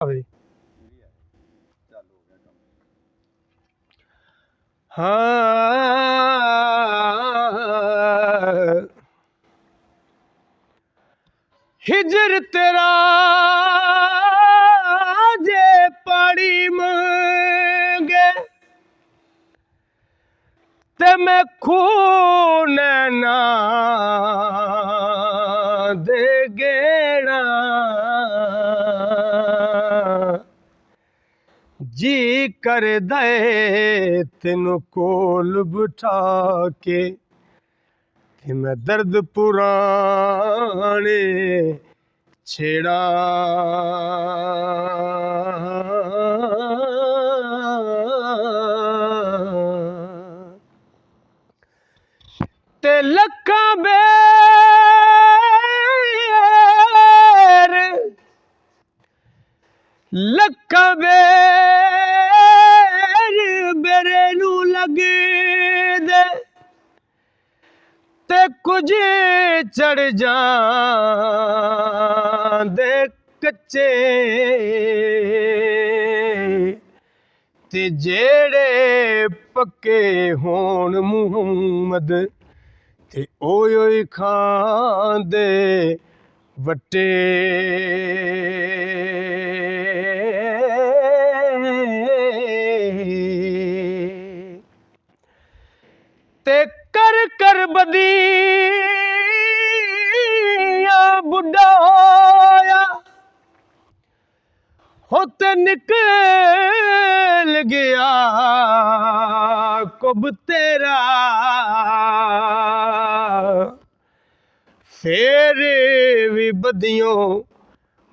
ਆਵੇ। ਹਾਂ ਹਿਜਰ ਤੇਰਾ ਜੇ ਪਾਣੀ ਮੰਗੇ ਤੇ ਮੈਂ ਖੂਨ ਨਾ ਦੇ ਗੇੜਾ जी कर दे तेनू कोल बिठा के कि मैं दर्द पुराने छेड़ा ते लक्का बेर लक्का बेर मेरे नू लगे दे ते कुछ चढ़ जांदे कच्चे ते जेड़े पक्के होण मुहम्मद ते ओए ओए खांदे वट्टे ते कर कर बदिया बुढ़ा होया हो ते निकल गया कुब तेरा फिर भी बदियों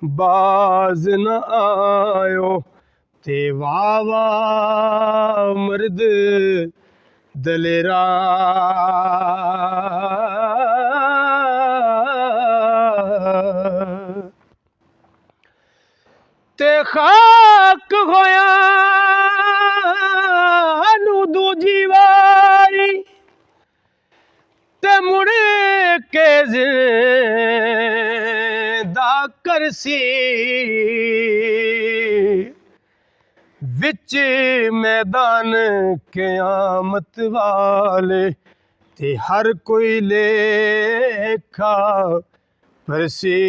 बाज न आयो ते वाह वाह मर्द दलेरा ते खाक होया नू दूजी वारी ते मुड़ के जिंदा करसी विच मैदान क़यामत वाले ते हर कोई लेखा परसी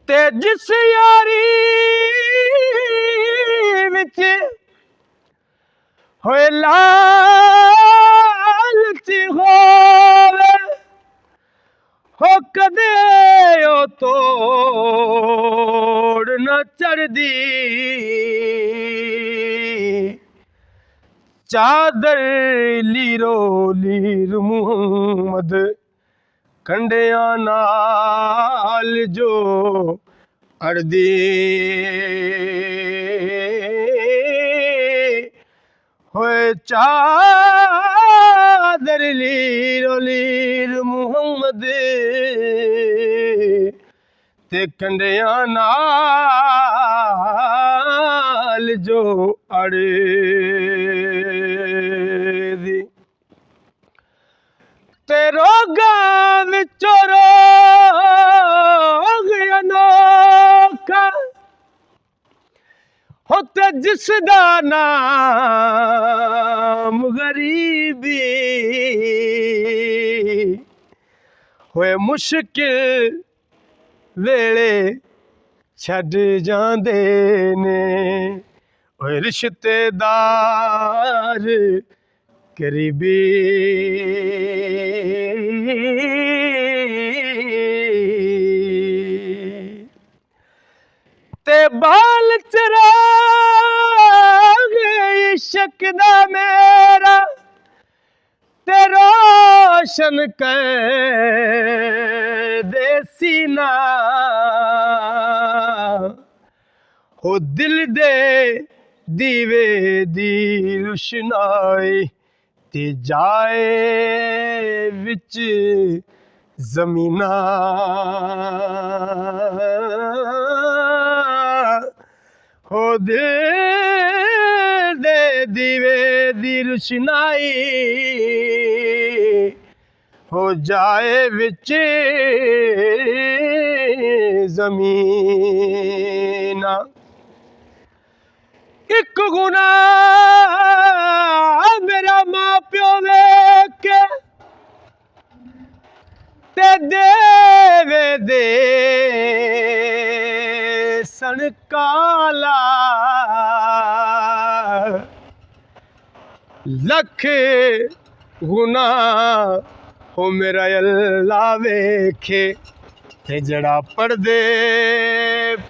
ते जिस यारी विच होए लालच होवे हो कदे ओ तोड़ न चढ़दी चादर लीरो लीर मुहम्मद कंडिया नाल जो अड़दी होए चादर लीरो लीर मुहम्मद ते कंडिया नाल जो अड़दी ते रोगां विचों रोग अनोखा हो ते जिसदा नाम गरीबी होए मुश्किल वेले छड़ जांदे ने होए रिश्तेदार करीबी ते बाल चराग इश्क दा मेरा ते रोशन कर दे सीना हो दिल दे दीवे दी रुशनाई ते जाए विच ज़मीना हो दिल दे दीवे दी रुशनाई हो जाए विच ज़मीन एक गुनाह मेरा मां प्यो वेख के ते देवे दे सनकाला लख गुनाह हो मेरा अल्लाह वेखे ते जड़ा पढ़दे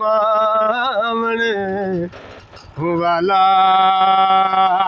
पावन वाला